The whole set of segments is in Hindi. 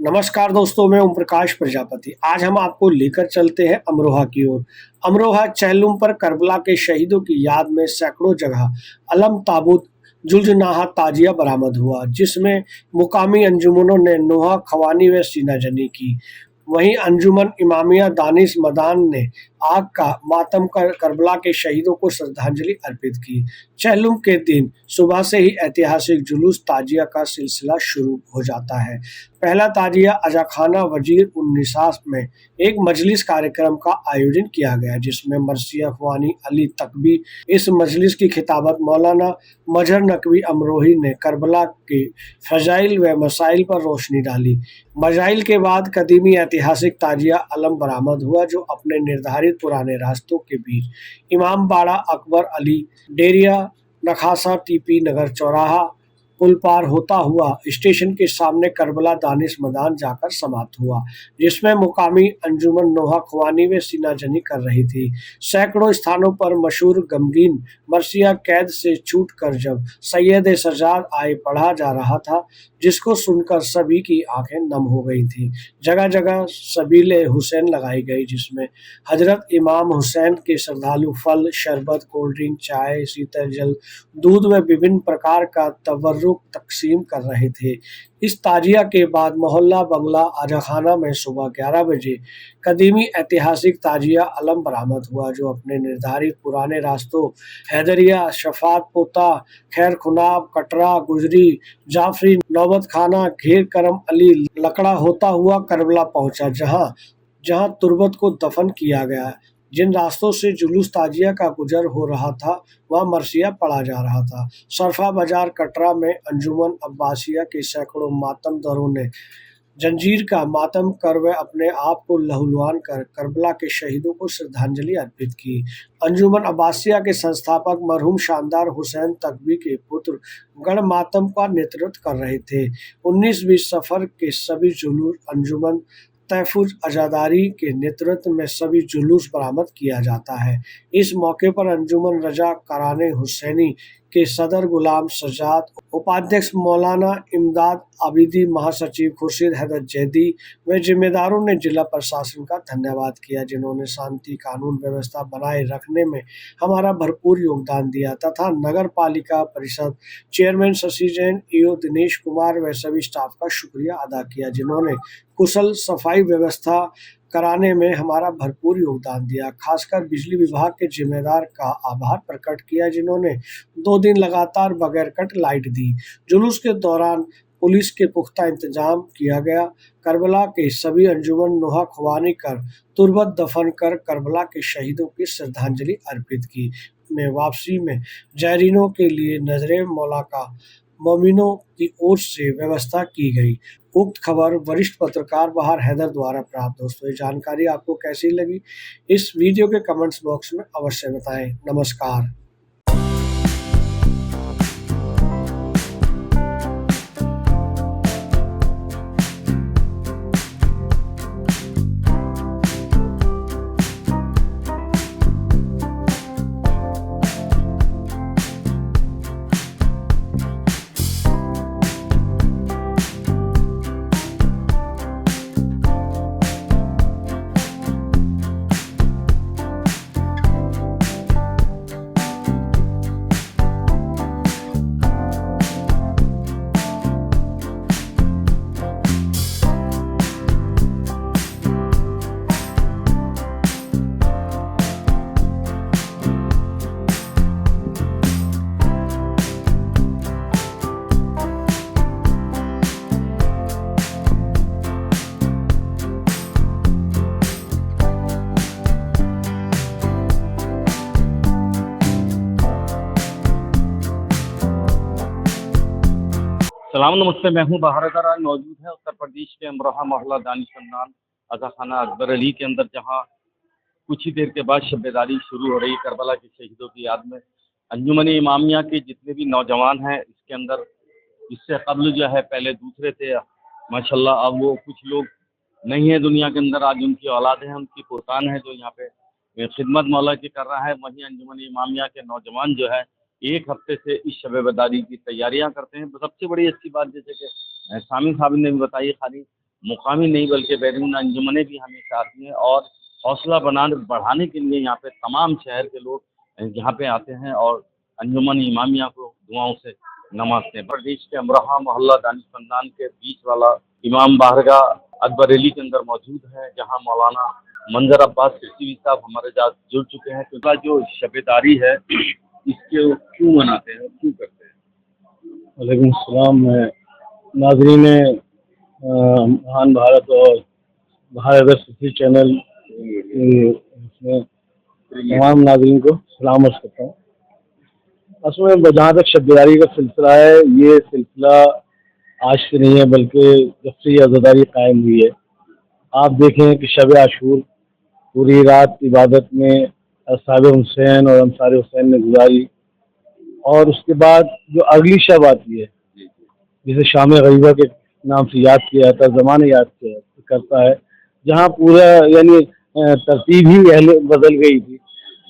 नमस्कार दोस्तों, मैं ओम प्रकाश प्रजापति। आज हम आपको लेकर चलते हैं अमरोहा की ओर। अमरोहा चेहलुम पर करबला के शहीदों की याद में सैकड़ों जगह अलम ताबूत जुलजनाहा ताजिया बरामद हुआ, जिसमें मुकामी अंजुमनों ने नोहा खवानी व सीना जनी की। वहीं अंजुमन इमामिया दानिश मदान ने आग का मातम कर करबला के शहीदों को श्रद्धांजलि अर्पित की। चेहलुम के दिन सुबह से ही ऐतिहासिक जुलूस ताजिया का सिलसिला शुरू हो जाता है। पहला ताजिया अजाखाना वजीर उन निसास में एक मजलिस कार्यक्रम का आयोजन किया गया, जिसमें मरसिया खुआनी अली तकबी। इस मजलिस की खिताबत मौलाना मजहर नकवी अमरोही ने करबला के फजाइल व मसाइल पर रोशनी डाली। मसाइल के बाद कदीमी ऐतिहासिक ताजिया अलम बरामद हुआ, जो अपने निर्धारित पुराने रास्तों के बीच इमाम बाड़ा अकबर अली डेरिया नखासा टीपी नगर चौराहा पुल पार होता हुआ स्टेशन के सामने करबला दानिश मैदान जाकर समाप्त हुआ, जिसमें मुकामी अंजुमन नोहा खुआनी व सीना जनी कर रही थी। सैकड़ों स्थानों पर मशहूर गमगीन मरसिया कैद से छूट कर जब सैयद सजाद आए पढ़ा जा रहा था, जिसको सुनकर सभी की आंखें नम हो गई थी। जगह जगह सबीले हुसैन लगाई गई, जिसमें हजरत इमाम हुसैन के श्रद्धालु फल, शरबत, कोल्ड ड्रिंक, चाय, शीतल जल, दूध व विभिन्न प्रकार का तबर्रुक तकसीम कर रहे थे। इस ताजिया के बाद मोहल्ला बंगला आजाखाना में सुबह 11 बजे कदीमी ऐतिहासिक ताजिया अलम बरामद हुआ, जो अपने निर्धारित पुराने रास्तों हैदरिया, शफात पोता, खैर खुनाब, कटरा, गुजरी, जाफरी, नौबत खाना, घेर करम अली लकड़ा होता हुआ करबला पहुंचा, जहां जहां तुर्बत को दफन किया गया। जिन रास्तों से जुलूस ताजिया का गुजर हो रहा था, वह मरसिया पढ़ा जा रहा था। सरफा बाजार कटरा में अंजुमन अब्बासिया के सैकड़ों मातमदरों ने जंजीर का मातम कर व अपने आप को लहूलुहान कर करबला के शहीदों को श्रद्धांजलि अर्पित की। अंजुमन अब्बासिया के संस्थापक मरहूम शानदार हुसैन तकवी के पुत्र गण मातम का नेतृत्व कर रहे थे। 19-20 सफर के सभी जुलूस अंजुमन तहफुज अजादारी के नेतृत्व में सभी जुलूस बरामद किया जाता है। इस मौके पर अंजुमन रजा कराने हुसैनी के सदर गुलाम सजाद, उपाध्यक्ष मौलाना इमदाद आबिदी, महासचिव खुर्शीद हैदर जैदी व जिम्मेदारों ने जिला प्रशासन का धन्यवाद किया, जिन्होंने शांति कानून व्यवस्था बनाए रखने में हमारा भरपूर योगदान दिया, तथा नगर पालिका परिषद चेयरमैन शशि जैन, ईओ दिनेश कुमार व सभी स्टाफ का शुक्रिया अदा किया, जिन्होंने कुशल सफाई व्यवस्था कराने में हमारा भरपूर योगदान दिया। खासकर बिजली विभाग के जिम्मेदार का आभार प्रकट किया, जिन्होंने 2 दिन लगातार बगैर कट लाइट दी। जुलूस के दौरान पुलिस के पुख्ता इंतजाम किया गया। करबला के सभी अंजुमन नोहा खुआनी कर तुर्बत दफन कर करबला के शहीदों की श्रद्धांजलि अर्पित की। में वापसी में जायरीनों के लिए नजरे मौला का मोमिनों की ओर से व्यवस्था की गई। उक्त खबर वरिष्ठ पत्रकार बहार हैदर द्वारा प्राप्त। दोस्तों, ये जानकारी आपको कैसी लगी, इस वीडियो के कमेंट्स बॉक्स में अवश्य बताएं। नमस्कार। सलाम नमस्ते, मैं हूं बहार हैदर। आज मौजूद है उत्तर प्रदेश के अमरोहा मोहल्ला दानिशमंदान अजाखाना अकबर अली के अंदर, जहां कुछ ही देर के बाद शब्बेदारी शुरू हो रही है करबला के शहीदों की याद में। अंजुमन इमामिया के जितने भी नौजवान हैं इसके अंदर, इससे कबल जो है पहले दूसरे थे माशाल्लाह, अब वो कुछ लोग नहीं है दुनिया के अंदर। आज उनकी औलाद है, उनकी पुरकान है जो यहाँ पे खिदमत मौला की कर रहा है। वहीं अंजुमन इमामिया के नौजवान जो है 1 हफ्ते से इस शब-ए-बदारी की तैयारियां करते हैं। सबसे बड़ी अच्छी बात जैसे कि सामी साहब ने भी बताई, खाली मुकामी नहीं बल्कि बैरून अंजुमनें भी हमेशा आती हैं और हौसला बढ़ाने के लिए यहाँ पे तमाम शहर के लोग यहाँ पे आते हैं और अंजुमन इमामिया को दुआओं से नवाजते हैं। प्रदेश के अमरोहा मोहल्ला दानिश खानदान के बीच वाला इमाम बारगाह अकबरेली के अंदर मौजूद है, जहाँ मौलाना मंजर अब्बास सिद्दीकी साहब हमारे साथ जुड़ चुके हैं। तो जो शबेदारी है इसके क्यों मनाते हैं, क्यों करते हैं? वालेकुम सलाम। नाजरीन महान भारत और भारत सिटी चैनल इसमें तमाम नाजरीन को सलाम अर्ज़ करता हूँ। असल में जहाँ तक शबेदारी का सिलसिला है, ये सिलसिला आज से नहीं है बल्कि जब से ये आज़ादारी कायम हुई है। आप देखें कि शब आशूर पूरी रात इबादत में असहाब हुसैन और अंसार हुसैन ने गुजारी, और उसके बाद जो अगली शब आती है जिसे शाम गरीबा के नाम से याद किया जाता है, ज़माने याद किया करता है, जहाँ पूरा यानी तरतीब ही बदल गई थी।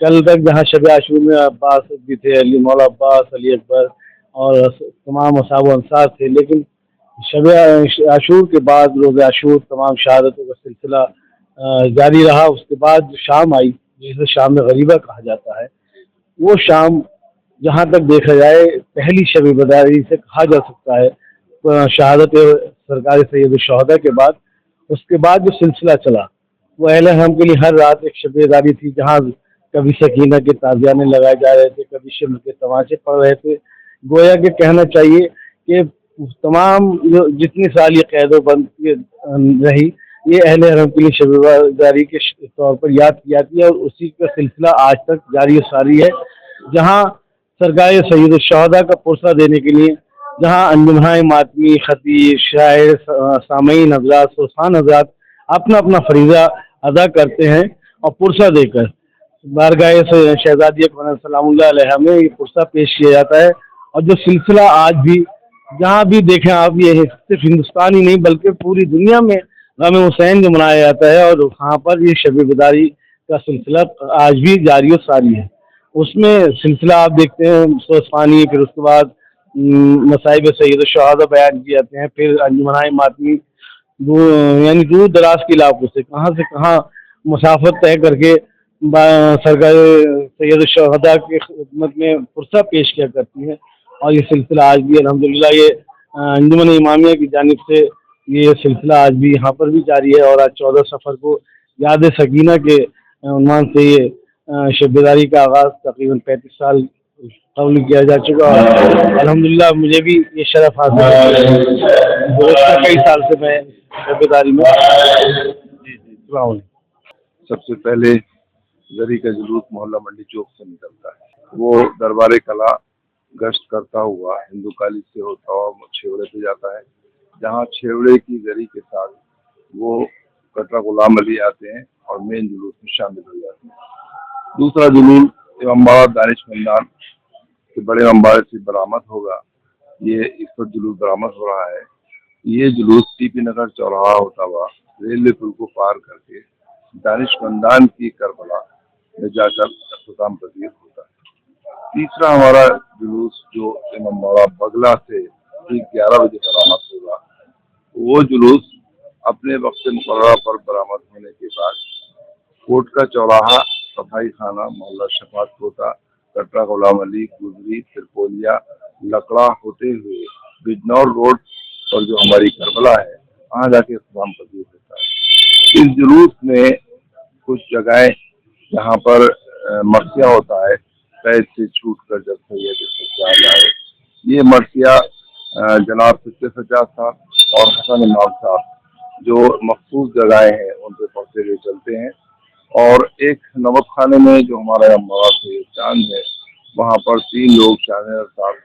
कल तक जहाँ शब आशूर में अब्बास भी थे, अली मौला अब्बास, अली अकबर और तमाम असहाब अंसार थे, लेकिन शब आशूर के बाद रोज़ आशूर तमाम शहादतों का सिलसिला जारी रहा। उसके बाद जो शाम आई जिसे शाम गरीबा कहा जाता है, वो शाम जहाँ तक देखा जाए पहली शब बदारी से कहा जा सकता है शहादत सरकार सैयद शहदा के बाद। उसके बाद जो सिलसिला चला वो अहले हम के लिए हर रात एक शबेदारी थी, जहाँ कभी सकीना के ताज़ियाने लगाए जा रहे थे, कभी शिम के तमाचे पड़ रहे थे। गोया के कहना चाहिए कि तमाम जितनी साल ये कैदो बंद रही, ये अहले हरम के लिए शबेदारी के तौर पर याद की जाती है और उसी का सिलसिला आज तक जारी सारी है। जहाँ सरकार सैयद शहदा का पुरसा देने के लिए जहाँ अंजुमन मातमी, खतीब, शायर, सामईन हज़रात, सुल्तान हज़रात अपना अपना फरीज़ा अदा करते हैं और पुरसा देकर बारगाह से शहजादी सलामुल्लाह अलैहा में ये पुरसा पेश किया जाता है। और जो सिलसिला आज भी जहाँ भी देखें आप, ये सिर्फ हिंदुस्तान ही नहीं बल्कि पूरी दुनिया में गम हुसैन जो मनाया जाता है और वहाँ पर ये शब बेदारी का सिलसिला आज भी जारी और सारी है। उसमें सिलसिला आप देखते हैं सोसफानी, फिर उसके बाद मसाइब सैयद शहादा बयान किए जाते हैं, फिर अंजुमन मातमी यानी दूर दराज के इलाकों से कहाँ मुसाफत तय करके सरकार सैयद शहदा की खिदमत में पुरसा पेश किया करती है। और ये सिलसिला आज भी अल्हम्दुलिल्लाह ये अंजुमन इमामिया की जानिब से ये सिलसिला आज भी यहाँ पर भी जारी है। और आज 14 सफ़र को याद सकीना के उन्वान से ये शबेदारी का आगाज़ तकरीबन 35 साल कबल किया जा चुका है। अल्हम्दुलिल्लाह मुझे भी ये शरफ हासिल है, गुज़श्ता कई साल से मैं शबेदारी में। सबसे पहले जरी का जुलूस मोहल्ला मंडी चौक से निकलता है, वो दरबार कला गश्त करता हुआ हिंदू कॉलेज से होता हुआ छेवड़े पे जाता है, जहाँ छेवड़े की जरी के साथ वो कटरा गुलाम अली आते हैं और मेन जुलूस में शामिल हो जाते हैं। दूसरा जुलूस इमाम बाड़ा दानिश खानदान के बड़े अम्बाड़े से बरामद होगा। ये इस पर जुलूस बरामद हो रहा है। ये जुलूस टीपी नगर चौराहा होता हुआ रेलवे पुल को पार करके दानिश खानदान की करबला में जाकर अख्ताम पजीर होता है। तीसरा हमारा जुलूस जो इमाम बाड़ा बगला से ठीक 11 बजे बरामद होगा, वो जुलूस अपने वक्त मुकर्रर पर बरामद होने के बाद कोट का चौराहा, सफाई खाना, मोहल्ला शफात कोटा, कटरा गुलाम अली, गुजरी, त्रिपोलिया, लकड़ा होते हुए बिजनौर रोड पर जो हमारी करबला है वहाँ जाके इख्तिताम पजीर होता है। इस जुलूस में कुछ जगहें जहाँ पर मरसिया होता है, कैद से छूट कर जब सैयद सज्जाद आए, ये मरसिया जनाब सिद्दीक सज्जाद साहब और हसन इमाम साहब जो मखसूस जगहें हैं उन पर पढ़ते हुए चलते हैं। और एक नमक खाने में जो हमारा अम्बाड़ा से चांद है, वहाँ पर 3 लोग शाहनर साहब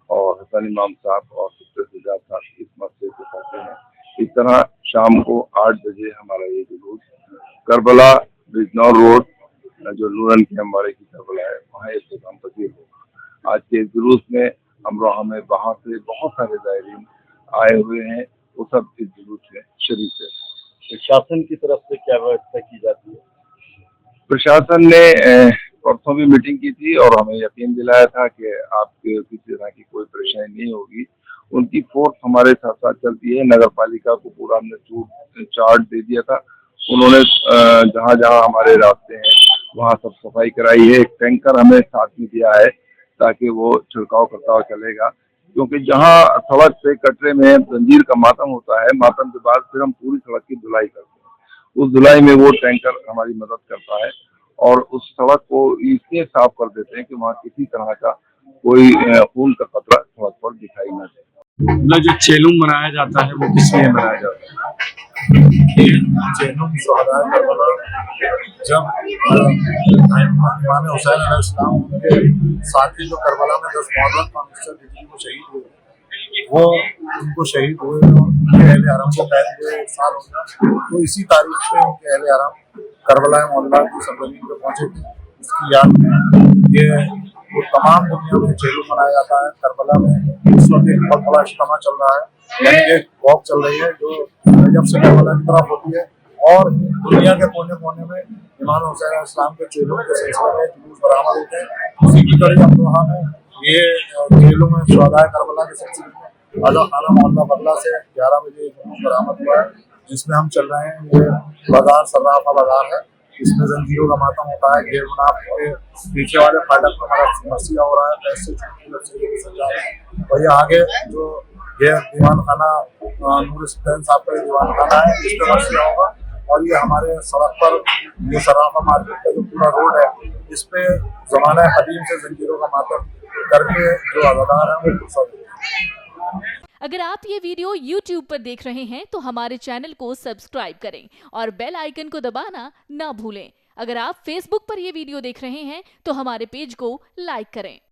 और हसन इमाम साहब और सिद्दीक सज्जाद साहब इस मस्जिद से पढ़ते हैं। इस तरह शाम को 8 बजे हमारा ये जुलूस करबला बिजनौर रोड जो नूरन के हमारे की करबला है वहाँ इख्तिताम पजीर होगा। आज के इस जुलूस में अमरोहा में बाहर से बहुत सारे ज़ायरीन आए हुए हैं, वो सब इस जुलूस में शरीक है। प्रशासन की तरफ से क्या व्यवस्था की जाती है? प्रशासन ने परसों भी मीटिंग की थी और हमें यकीन दिलाया था कि आपके किसी तरह की कोई परेशानी नहीं होगी। उनकी फोर्स हमारे साथ साथ चलती है। नगर पालिका को पूरा हमने चार्ट दे दिया था। उन्होंने जहाँ जहाँ हमारे रास्ते हैं वहाँ सब सफाई कराई है। एक टैंकर हमें साथ में दिया है ताकि वो छिड़काव करता हुआ चलेगा, क्योंकि जहाँ सड़क पे कचरे में जंजीर का मातम होता है, मातम के बाद फिर हम पूरी सड़क की धुलाई करते हैं। उस धुलाई में वो टैंकर हमारी मदद करता है और उस सड़क को इसलिए साफ कर देते हैं कि वहाँ किसी तरह का कोई खून का कतरा सड़क पर दिखाई न दे। मतलब जो चेलुम मनाया जाता है वो किस लिए मनाया जाता है? चेलुम शोहदा करबला जब इमाम हुसैन अलैहिस्सलाम उनके साथी जो करबला में 10 मुहर्रम को हिजरी को शहीद हुए, वो उनको शहीद हुए और उनके अहले हरम को कैद हुए 1 साल हो गया। तो इसी तारीख पे उनके अहले हरम करबला मोहल्ला की सरजमीन पे पहुंचे थे। इसकी याद में ये वो तमाम दुनिया में चेलुम मनाया जाता है। करबला में इस वक्त एक बहुत बड़ा इज्तिमा चल रहा है, यानी एक वॉक चल रही है जो नजफ से करबला की तरफ होती है और दुनिया के कोने कोने में इमाम हुसैन अलैहिस्सलाम के चेलुम के सिलसिले में जुलूस बरामद होते हैं। उसी की कड़ी अमरोहा में ये चेलुम शोहदा करबला के सिलसिले में आज़ा खाना मोहल्ला बगला से 11 बजे जुलूस बरामद हुआ है, जिसमें हम चल रहे हैं। ये बाजार सर्राफा बाजार है, इसमें जंजीरों का मातम होता है। घेर गुनाब के पीछे वाले फाटक में हमारा मसीहा हो रहा है, पैसे सजा रहे हैं। और ये आगे जो ये दीवान खाना नूर सुल्तान साहब का दीवान खाना है, इस पर मसीहा होगा। और ये हमारे सड़क पर ये सराफा मार्केट का जो पूरा रोड है, इस पे जमाना कदीम से जंजीरों का मातम करके जो अदादार हैं वो फुर्सत है। अगर आप ये वीडियो YouTube पर देख रहे हैं तो हमारे चैनल को सब्सक्राइब करें और बेल आइकन को दबाना ना भूलें। अगर आप Facebook पर ये वीडियो देख रहे हैं तो हमारे पेज को लाइक करें।